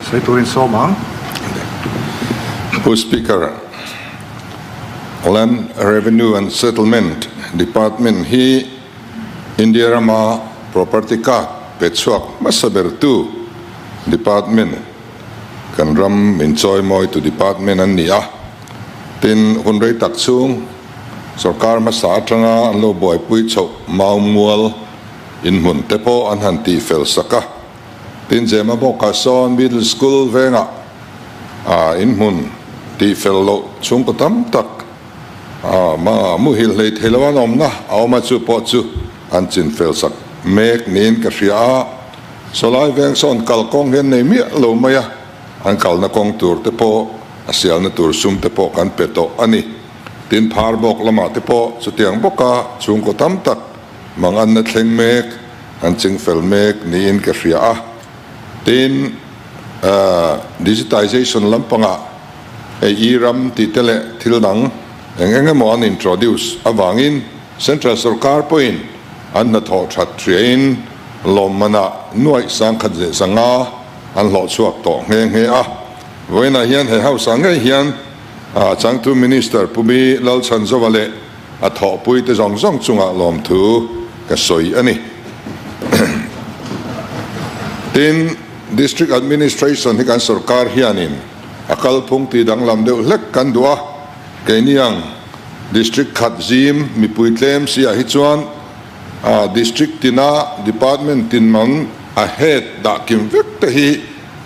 Saya turin somang. Who Speaker, Land Revenue and Settlement Department hi India Rama Property Card Petsuak Masabertu Department kan ram enjoy moi to department an nia tin hunrei taksung sarkar masa atanga an lo boy pui chok maumual in mun tepo an han ti fel saka tin jema boka son middle school venga in mun ti fel lo chung ko tam tak ma mu hil lei thelawan omna awma chu po chu an chin fel sak mek nin ka ria solai veng son kalkong hen nei mi lo maya an kal na kong tur te po asial na tur sum te po kan peto ani tin phar bok lama te po chu tiang boka chung ko tam tak mangan na thleng mek an ching fel mek ni in ka ria tin digitization lampanga iram ti tele thildang engenge mo an introduce awangin central sarkar point an na tho that train lomana nuai sang khat sanga an lo chuak to nge a voina hian he house anga hian changtu minister pumi lal chan zawale a tho pui te zong zong chunga lom thu ka soi ani tin district administration hi kan sarkar hianin akal phung ti dang lam deuh hlek kan dua keiniang district khat zim mi puitlem sia hi chuan district tina department tin man a head da kim vek te hi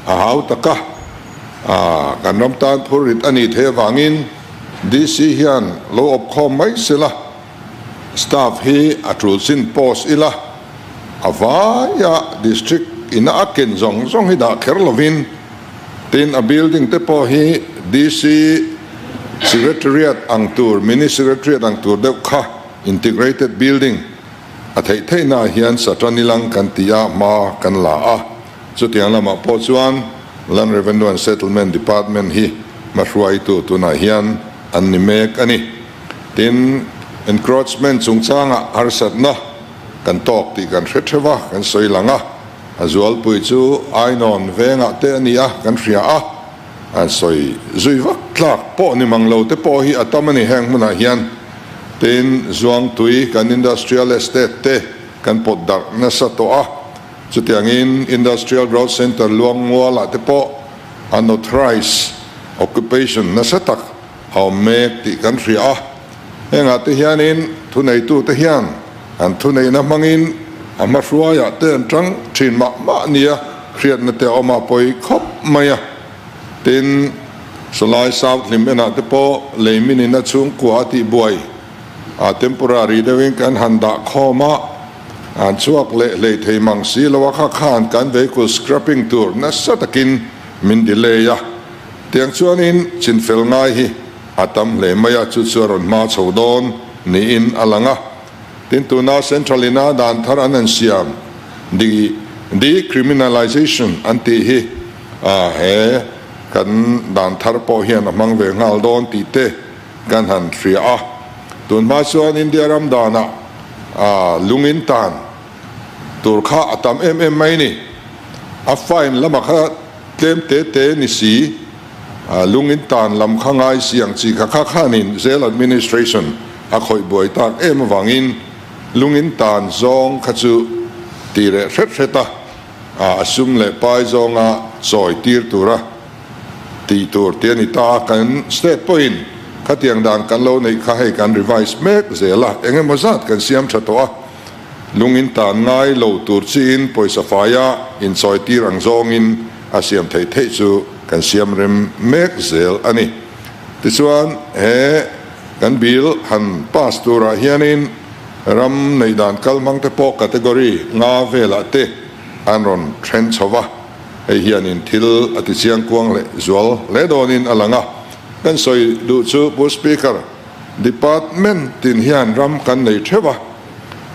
a hau taka kan ram tan phurit ani the wangin dc hian lo op khom mai sela staff hi atul sin post ila avaya district ina aken zong zong hi da kherlovin tin a building te po hi dc secretariat angtur mini secretariat angtur deuh kha integrated building a thei thei na hian satranilang kan tia ma kan la a chu tiang lama po chuan land revenue and settlement department hi mahruai tu na hian an ni mek ani tin encroachment chungchanga harsat na kan tok ti kan hrethewa kan soilanga azual pui chu ainon venga te ani a kan hria a an soi zuiwak tlak po ni manglo te po hi atamani heng muna hian tin zuang tui kan industrial estate te kan poddak na sa to a chutiangin industrial growth center luang wala te po unauthorized occupation na sa tak how mek ti kan hria a henga te hianin thunei tu te hian an thunei na mangin amasruaya te tang thin ma nia hriat na te oma poi khop maya tin solai south limena te po leimini na chung kuati buai temporary dewing kan handa khoma an chuak le thei mangsi lawa kha khan kan vehicle scrapping tour na satakin min dileya tiang chuanin chinfel ngai hi atam le maya chu churon ma chodon ni in alanga tin tuna centralina dan thar an siam di decriminalization anti hi he kan dan thar po hian amang ve ngal don ti te kan han thria tun ma chuan india ram dana lungin tan turkha atam mai ni a fine lama kha tlem te ni si lungin tan lam khangai siang chi kha khanin zel administration a khoi boi tak wangin lungin tan zong khachu tire reta asum le pai zonga soi tir tura ti tur tiani ta kan state point khatiang dan kan lo nei kha hei kan revise mek zela enge mozat kan siam thatoa lungin tan ngai lo tur chin poisa faya in soi tir ang zong in asiam thei thei chu kan siam rem mek zel ani tichuan he kan bil han pastura hianin ram nei dan kalmang te po category nga vela te anron trend chowa e hianin thil ati chiang kuang le zual le donin alanga kan soi du chu bu speaker department tin hian ram kan nei thewa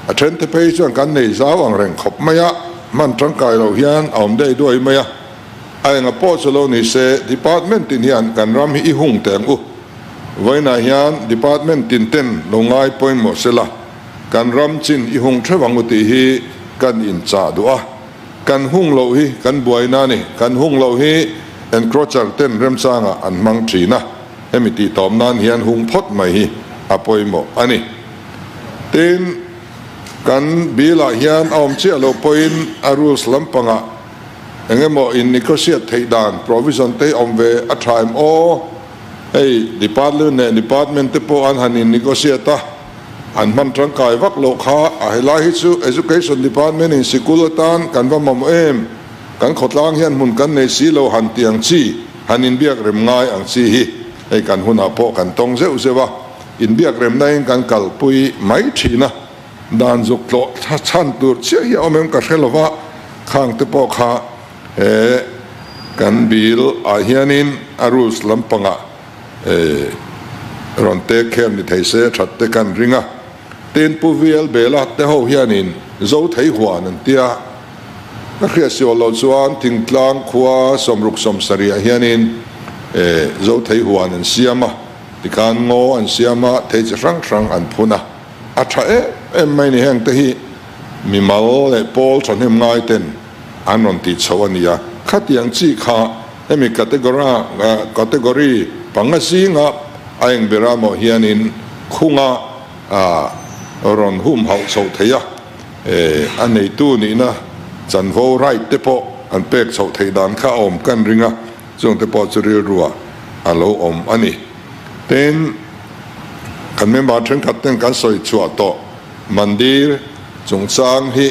a then te pei chuan kan nei zawang reng khop maya man tangkai lo hian aum dei doi maya ai nga po chalo ni se department tin hian kan ram hi hung teng u voina hian department tin ten longai point mo sela kan ram chin i hung thewang uti hi kan in cha du a kan hung lo hi kan buai na ni kan hung lo hi encroachment ten rem changa an mang thina hemi ti tom nan hian hung phot mai hi apoimo ani tin kan bila hian om che lo point a rules lampanga engemo in negotiate theidan provision te omve a time o hey department te po an hanin negotiate an man tang kai vak lo kha a helai hi chu education department in sikulatan kan va mam em kan khotlang hian mun kan nei si lo han tiang chi hanin biak rem ngai ang chi hi ei kan huna po kan tong zeu zewa in biak rem nai kan kal pui mai thina dan zuk lo chan tur che hi omem ka hrelowa khang te po kha kan bil a hianin a rules lampanga ron te khem ni theise that te kan ringa ten puvial bela te ho hianin zo thei huan an tia ka khria si lo chuan tingtlang khua somruk somsaria hianin zo thei huan an siama tikan ngo an siama thei rang rang an phuna a tha em mai ni heng te hi mi mal le pol thanem ngai ten anon ti chawania khatiang chi kha emi category pangasi nga aeng beramo hianin khunga ron hum hau so theya anei tu ni na chanvo right te po an pek so theidan kha om kan ringa chung te po churi ruwa alo om ani ten kan member theng khat ten kan soi chua to mandir chung chang hi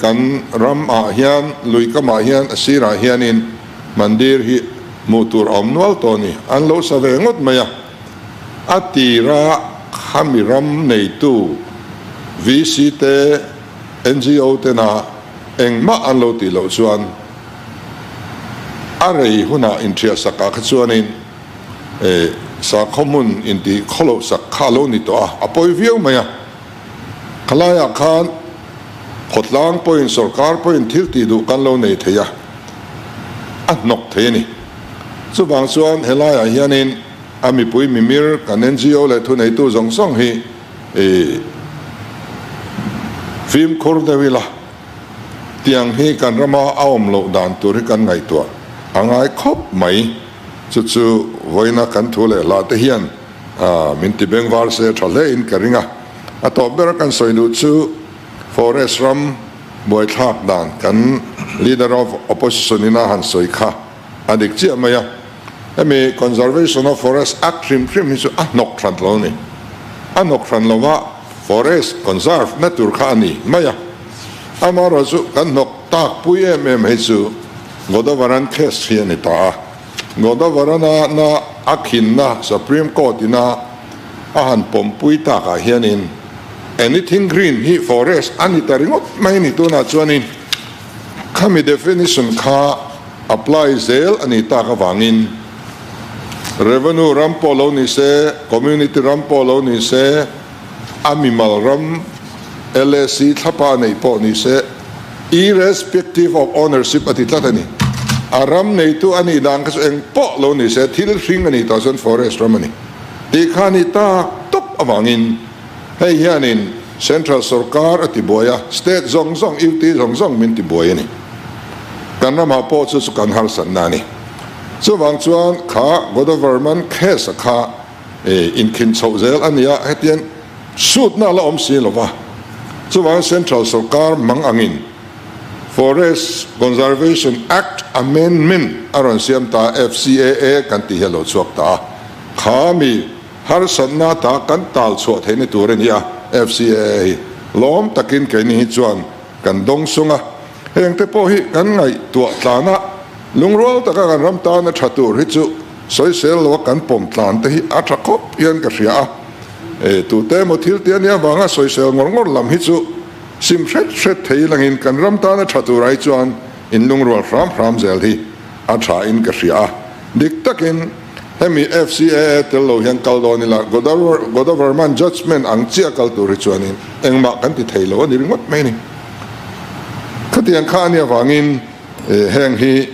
kan ram a hian lui ka ma hian asira hianin mandir hi mutur om nual to ni an lo sa ve ngot maya atira khamiram nei tu VC te NGO te na engma an lo ti lo chuan arei huna intria saka khachuanin sa common in the kholo sak khalo ni to apoi viu maya khalaya khan khotlang point sarkar point thilti du kan lo nei theya anok theni chubang chuan helaya hianin ami pui mimir kan NGO le thu nei tu zong song hi film khordevila tiang hi kan rama awm lo dan tur kan ngai to angai khop mai chu voina kan thule la te hian min ti beng war se thale in karinga ato ber kan soinu chu forest ram boy thak dan kan leader of opposition ina han soi kha adik chi maya emi conservation of forest act trim hisu anok tran lo ni anok tran lo wa forest conserve natur khani maya amaro chu kan nok tak pui em hisu godawaran case hian ta godawarana na akhin na supreme court ina ahan pompui ta ka hianin anything green hi forest ani taringot mai ni tu na chuanin khami definition kha apply zel ani ta ka wangin revenue rampolo ni se community rampolo ni se animal ram LSC thapa nei po ni se irrespective of ownership ati tlatani aram nei tu ani dang ka eng po lo ni se thil hring ani ta son forest ramani ti khani ta top awangin hei hianin central sarkar ati boya state zong uti zong min ti boya ni kanna ma po chu kan har san nani chu wang chuan kha government case kha in kin chauzel ania hetian suit na la om si lova chu wang central sarkar mang angin Forest Conservation Act Amendment aron siam ta FCAA kan ti hello chuak ta khami har sanna ta kan tal chu theini turin ya FCAA lom takin ke ni chuan kan dong sunga heng te po hi kan ngai tua tlana lungrol ta kan ram ta na thatur hi chu soi sel lo kan pom tlan te hi athakop yan ka ria tu te mo thil tian ya wanga soi sel ngor lam hi chu sim shet thei langin kan ram ta na thaturai chuan in lungrol ram zel hi atha in ka ria dik takin hemi FCA telo hian kaldoni la government judgment ang chia kal tu ri chuanin engma kan ti theilo ni ringot mai ni khatian khania wangin heng hi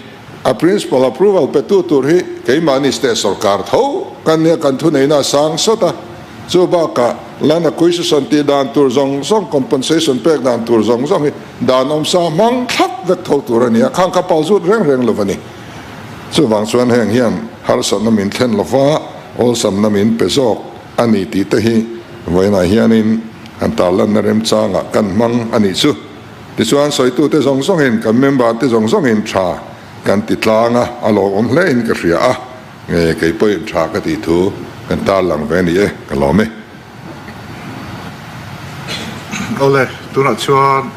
a principal approval pe tu tur hi keimani state sarkar tho kan ne kan thu nei na sang sota chu ba ka lana kuisi santi dan tur zong zong compensation pek dan tur zong zong dan om sa mang thak vek thau tur ania khang ka pau zut reng reng lovani chu wang chuan heng hian har san namin thlen lova ol sam namin pezok ani ti te hi voina hianin an talan na rem changa kan mang ani chu ti chuan soitu te zong zong in kan member te zong zong in tha kan ti tlanga alo om hle in ka ria a nge kei poi tha ka ti thu kan ta lang ve ni e ka lo me ole tu na chuan